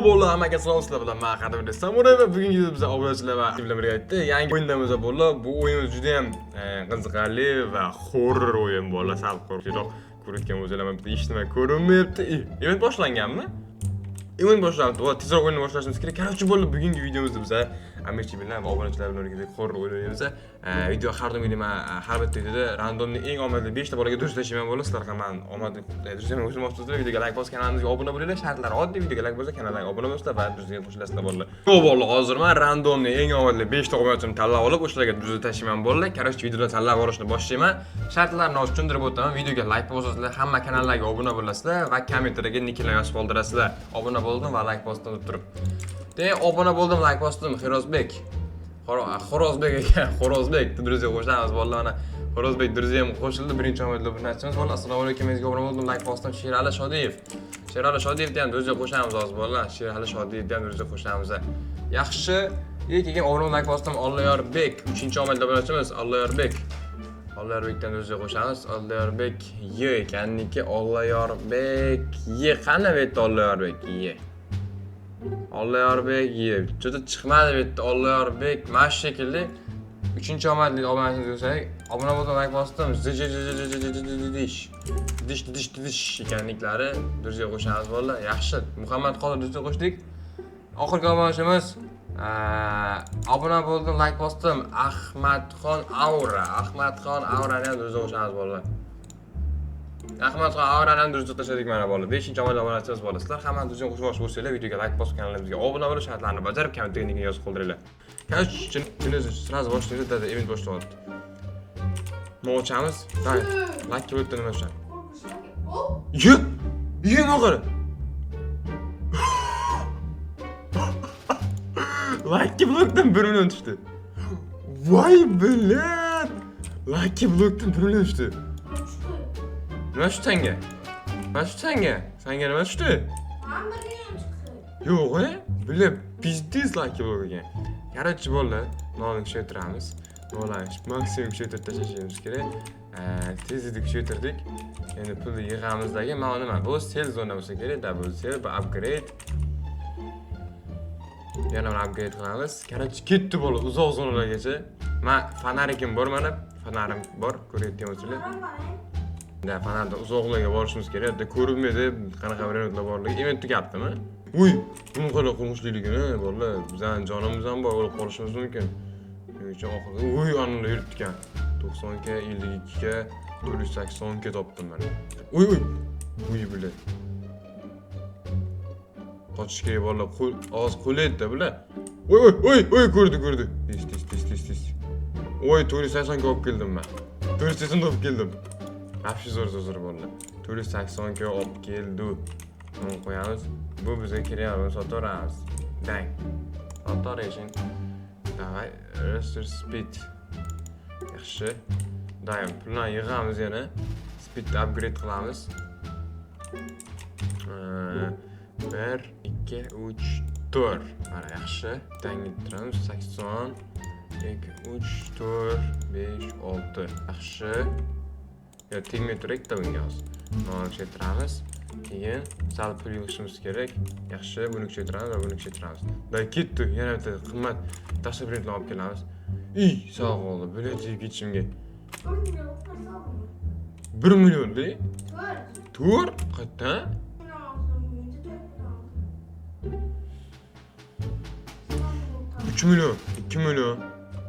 Bo'ldi, hammaga salom sizlar bilan men qadimda Samuray va bugungi bizning obunachilar va bilan birga yangi o'yinimiz bo'ldi. Bu o'yin juda ham qiziqarli va horror o'yin bo'ldi. Sal qo'rqinchroq ko'rayotgan o'zlarim bitta eshitmay ko'rinmayapti. Event boshlanganmi? Event boshlandi. Va tezroq o'yinni boshlashimiz kerak. Qarorchi bo'ldi, bugungi videomizda biz Amirchi bilan va obunachilar bilan birga horror o'ynaymiz. Video har doim men har bitta videoda randomli eng omadli 5 ta bolaga durust tashlayman bo'ldi. Sizlarga men omadli durust ham o'zim o'zimizga videoga like bosib kanalimizga obuna bo'linglar. Shartlar oddiy, videoga like bosib kanalga obuna bo'lsizlar va durustga qo'shilasizlar bolalar. Yo'q bolalar, hozir men randomli eng omadli 5 ta obunachimni tanlab olib, o'shalarga durust tashlayman bolalar. Qarorchi videodan tanlab olishni boshlayman. Shartlarni hozir tushuntirib o'taman. Videoga like bosasizlar, hamma kanallarga obuna bo'lasizlar va kommentariyga nicklar yozib qoldirasizlar. Obuna bo'ldim va like bosdim deb turib. Obuna bo'ldim, like bosdim. Xirozbek. Xorozbek ekan, Xorozbek Duruzga qo'shamiz bolalar. Mana Xorozbek Duruzga ham qo'shildi. Birinchi omadli obunachimiz bolalar. Assalomu alaykum, menga obuna bo'ldim, like bosdim. Sherali Shodiyev. Sherali Shodiyevni ham Duruzga qo'shamiz hozir bolalar. Sherali Shodiyevni ham Duruzga qo'shamiz. Yaxshi. Keyin obuna like bosdim. Olloyorbek, 3-omadli obunachimiz Olloyorbek. Olloyorbekdan Duruzga qo'shamiz. Olloyorbek Y ekanniki, Olloyorbek Y qani bu yerda Olloyorbek Y. Olloyorbek Y. Juda chiqmadi bu yerda Olloyorbek. Mana shu shekilli 3-omadli obunachimiz bo'lsak, obuna bo'ldim, like bosdim. Dish ekanliklari Duruzga qo'shamiz bolalar. Yaxshi. Muhammad Qodir Duruzga qo'shdik. Oxirgi obunachimiz obuna bo'ldim, like bosdim. Ahmadxon Aurani ham Duruzga qo'shamiz bolalar. Ahmadxon Aurani ham Duruzga tashladik mana bolalar. 5-omadli obunachimiz bolalar. Sizlar hamma Duruzga qo'shmoqchi bo'lsanglar, videoga like bosib kanalimizga obuna bo'lib, shartlarni bajarib, kommentarga yozib qoldiringlar. Korоче, sразу boshlaydi, dada event boshlayapti. Nima ochamiz? Day, like bo'libdi nima uchun? Nima qara? Like blokdan 1 million tushdi. Voy bilan. Like blokdan 1 million tushdi. Nima shu senga? Senga nima tushdi? Yo'q, bilib, pizdiz like blok ekan. Qarorchi bolalar, nonni kuchaytiramiz. Nolani maksimum kuchaytirib tashlashimiz kerak. Tezlikni kuchaytirdik. Endi pulni yig'amizdagi mana nima? Bu sell zona bo'lsa kerak, double sell va upgrade. Yana bir upgrade qilamiz. Qarorchi ketdi bola uzoq zonalargacha. Men fonarikim bor mana, fonarim bor, ko'rayotgan bo'lsanglar. Da fonardan uzoqlarga borishimiz kerak. Da ko'rinmaydi, qanaqa variantlar borligi. Event tugabdimi? Uy, buni qara qo'ng'ishliligini bolalar, bizning jonimiz ham bor, o'lib qolishimiz mumkin. Shuning uchun oxirida uy anlar yurtgan. 90 ga, 52 ga, 480 ga topdim mana. Uy. Uy bilan. Qochish kerak bolalar, oz qo'laydi-da bular. Uy, ko'rdi. Tis. Oy, 480 ga olib keldim men. 480 ga olib keldim. Afshi zo'r bolalar. 480 ga olib keldi. Bunu qo'yamiz. Bu bizga kerak, sotaveramiz. Dang. Sotaverishing. Davay, restore speed. Yaxshi. Daim pulni yig'amiz yana. Speed upgrade qilamiz. 1 2 3 4. Mana yaxshi. Tangittiramiz 80 2 3 4 5 6. Yaxshi. Ya tegmay turaylik-da bunga hozir. Mana kuchaytiramiz. Keyin sal pul yig'ishimiz kerak. Yaxshi, buni kuchaytiramiz va buni kuchaytiramiz. Da ketdi, yana bitta qimmat tashabbutlarni olib kelamiz. Sog' bo'ldi. Birinchi ketishimga 1 million de? 4? Qayerdan? 3 million, 2 million,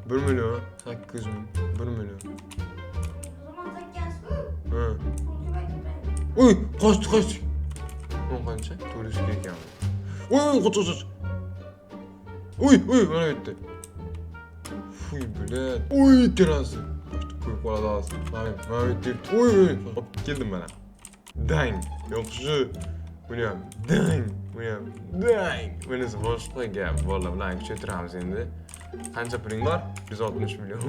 1 million, 800 ming, 1 million. Uy, qochdi. Nima qancha? 400 ga ekan. Qoch. Uy, mana bu yerda. Fuy bilan. Uy, terasi. Qo'yib qoladi hozir. Mana bu yerda. Uy, olib keldim mana. Dang. Yaxshi. Buni ham dang. Bunisi boshqa gap. Bolalar bilan kuchaytiramiz endi. Qancha puling bor? 160 million.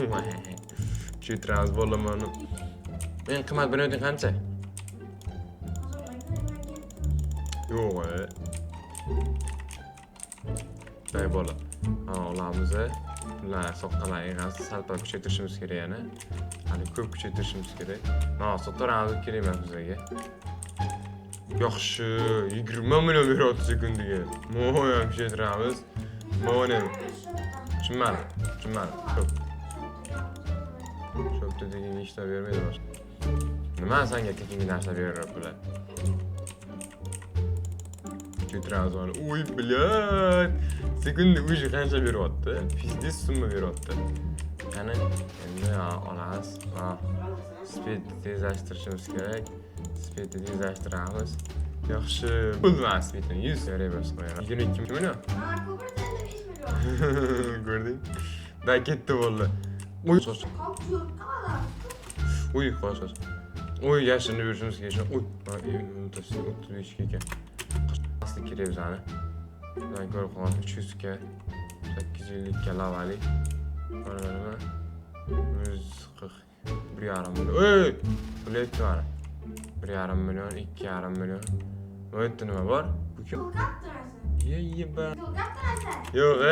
Kuchaytiramiz bolalar mana. Men qimmat binoting qancha? Yo'q. Day bola. Olamiz. Bular soqqalar yig'amiz, salpa kuchaytirishimiz kerak yana. Hali ko'p kuchaytirishimiz kerak. Sotaveramiz kerak emas bizga. Yaxshi, 20 million beryapti sekundiga. Mo'y ham shetiramiz. Mo'ni. Tushunmadim. Ko'p. Shopda degan ishlar bermaydi boshqa. Nima senga tekinga narsa berib bular? Shetiramiz mana. Uy, bilat. Sekunda uji qancha beryapti? Pizdes summa beryapti. Qani, endi olamiz. Speed tezlashtirishimiz kerak. Speedni tezlashtiramiz. Yaxshi. Bo'lmas speedni 100 reverse qo'yamiz. 22 million. Ko'rding? Da ketdi bo'ldi. Uy, soch. Uy, qo'sh. Uy, yashini berishimiz kerak. Uy, 35 ekan. Asli kerak bizani. Ben ko'rib qolgan 300 ga 850 ga lavali. Mana 140 1,5 million. Ey! Biletdi mana. 1,5 million, 2,5 million. Bu yerda nima bor? Bu kim? Yeyba. Yo'q,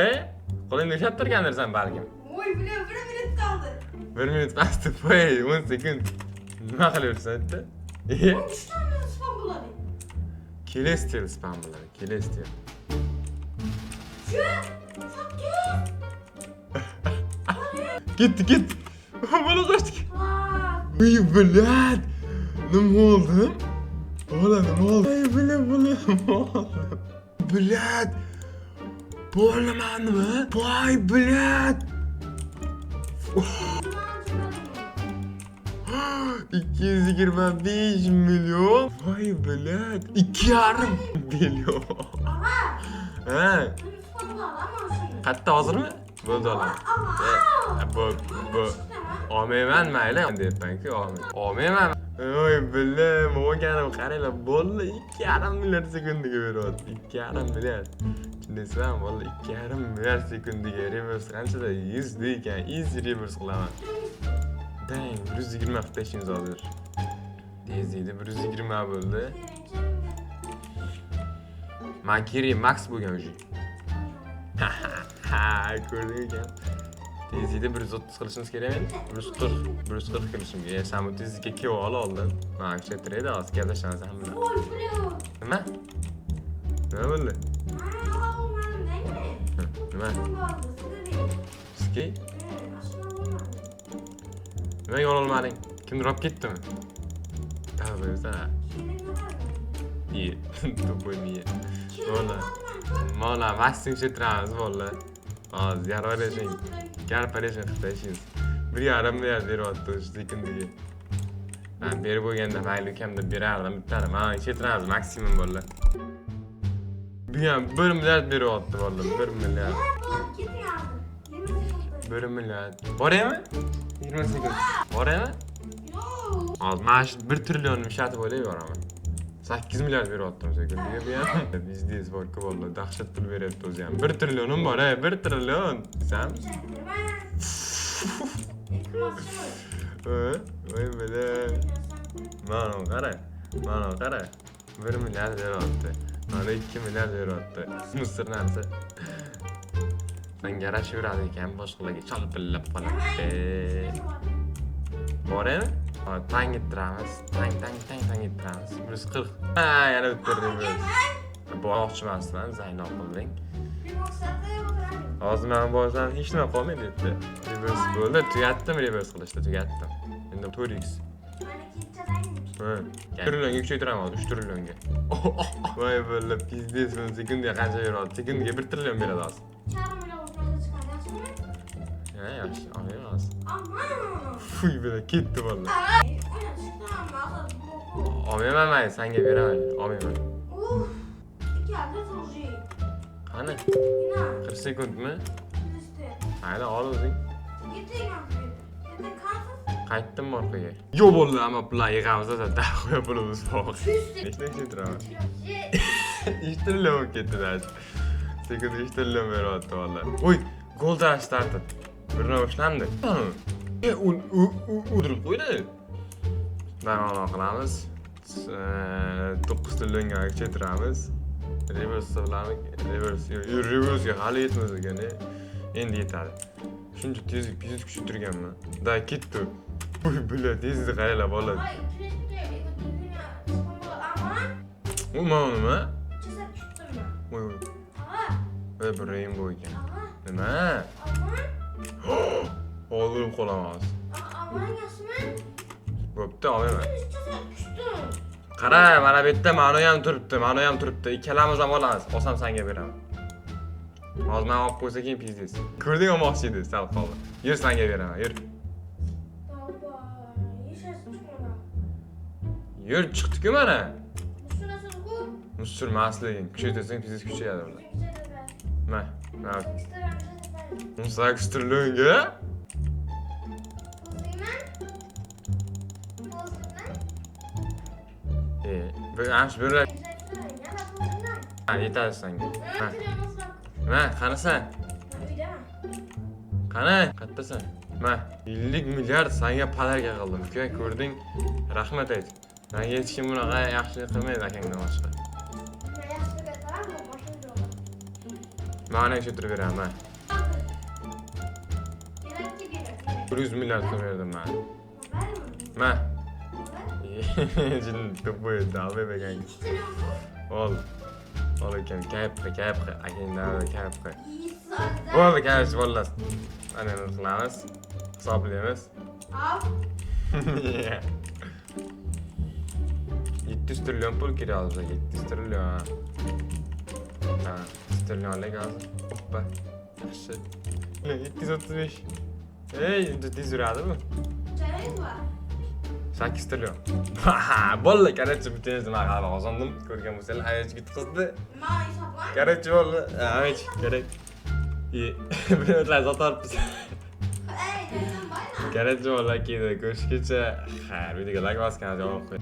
qo'lingda ushlabtirgandirsan balkim. Voy, bilan 1 minut qoldi. 1 minut pastda qo'y, 10 sekund. Nima qilaversan endi? 3 tane spam bo'ladi. Kelestel spam bo'ladi, kelestel. Gitti. Bana kaçtık. Uy, bilat. Nima oldu? Ola, nima oldu? Ay, bilat. Bilat. Bo'lamanmi? Voy, bilat. 225 milyon. Voy, bilat. 2,5 milyon. Ha. Qatta hozirmi? Bo'ldi olam. Bu olmayman mayli deyapman-ku, olmayman. Voy, bilim, o'ganim qaranglar, bo'ldi 2,5 million sekundiga beryapti. 2,5 million. Tushunasizmi? Bo'ldi 2,5 million sekundiga reverse qanchada 100 ekan, easy reverse qilaman. Dang, 120 hafta ishimiz hozir. Tezlikda 120 bo'ldi. Makiri max bo'lgan o'sha. Ko'rding ekan. Tezlikda 130 qilishimiz kerakmi? 140 qilishim kerak. Sen bu tezlikka kelib oldin. Mana shu treyda hozir gaplashamiz ham bilan. Nima? Nima bo'ldi? Nima? Ski? Nimaga ololmading? Kimdir olib ketdimi? Tavba. İyi. To'g'ri miya. Mana maksim shetiramiz bo'ldi. Hozir yaralashing. Garparishing qilishing. 1,5 million beryapti o'sha sekundiga. Men berib bo'lganda mayli ukamda berardim bittani. Mana shetiramiz maksimum bo'ldi. Bu ham 1 million beryapti bo'ldi. 1 million. 1 million. Boraymi? 20 sekund. Boraymi? Hozir mana shu 1 trillion ishlatib o'layveraman. 8 million beryaptim sekundiga bu ham. Biznes bor-ku bo'ldi. Dahshat pul beryapti o'zi ham. 1 trillionim bor, 1 trillion. Sen? Voy bilan. Mana qara. 1 million beryapti. Mana 2 million beryapti. Misr narsa. Sen yarashaveradi ekan, boshqalarga chalpillab qoladi. Boraymi? Tang ettiramiz. Tang ettiramiz. 140. Yana o'ttirdim. Boqchimasdan Zaynab qilding. Hozir men borsam hech nima qolmaydi debdi. Reverse bo'ldi, tugatdim reverse qilishni, tugatdim. Endi 4x. Ha, trillionga kuchaytiraman, 3 trillionga. Voy billa, pizdes men sekundiga qancha beryapti? Sekundiga 1 trillion beradi hozir. Ha, yaxshi, olamiz. Fuy, bitta ketdi valla. Olmayman men, senga beraman. Olmayman. Qani? 40 sekundmi? Hayda, ol o'zing. Qaytdim orqaga. Yo'q bo'ldi, ammo pullar yig'amiz, da qo'ya pulimiz bor. Nechta turaman? 3 trillion ketdi-da. Sekundiga 3 trillion beryapti valla. Uy, gol tarashtardi. Birni boshlandi. O'dirib qo'ydi. Mana qilamiz. 9 trillionga kuchaytiramiz. Reverse ga hali yetmaz ekan. Endi yetadi. Shuncha tezlik biznes kuchaytirganman. Da ketdi. Uy, bilan tezlikni qaranglar bola. Nima nima? Chasab tutdim men. Voy. Ağa. Ve bir rainbow ekan. Ağa. Nima? Aman. Oğlum qolamaz. Aman yaxshimi? Bo'pti, olaman. Chasab tutdim. Qara, mana bu yerda ma'no ham turibdi, ma'no ham turibdi. Ikkalamiz ham olamiz. Olsam senga beraman. Hozir men olib qo'ysa keyin pizdes. Ko'rding olmoqchi edi, sal qoldi. Yur senga beraman, yur. Baba, yashashni chiqmadi. Yur chiqdi-ku mana. Shunasi-ku. Musulmasliging, kuchaytirsang pizdes kuchayadi ular. Mana. Musak strlunga. Bir anş böyle. Ha, yeter senga. Ha. Ma, qanasan? Qana, qattasan? Ma, 50 milliard senga palarga qildim. Uka, ko'rding? Rahmat ayt. Menga hech kim bunaqa yaxshilik qilmaydi akangdan boshqa. Mana shu turib beraman. 100 milliard so'm berdim men. Ma. Jin to'poy dalbe began. Ol. Ol ekan, kayf, akangdan kayf. Bo'ldi, kayf, vallas. Ana qilamiz. Hisoblaymiz. Al. 700 trilyon pul kerak hozir, 700 trilyon. Ha, 100 trilyonlik hozir. Hoppa. Yaxshi. 735. Ey, tez yuradi bu. Chayingiz bor? 8 trilyon. Bo'ldi, qaraychi, butungizni men g'alaba qozondim. Ko'rgan bo'lsanglar, hayaj ketqizdi. Men hisoblan. Qaraychi bo'ldi. Hayaj, kerak. Biletlar sotaribmiz. Ey, neydan bayna? Qaraychi bo'ldi, keyin ko'rishgacha. Ha, videoga like bosgan, javob qo'y.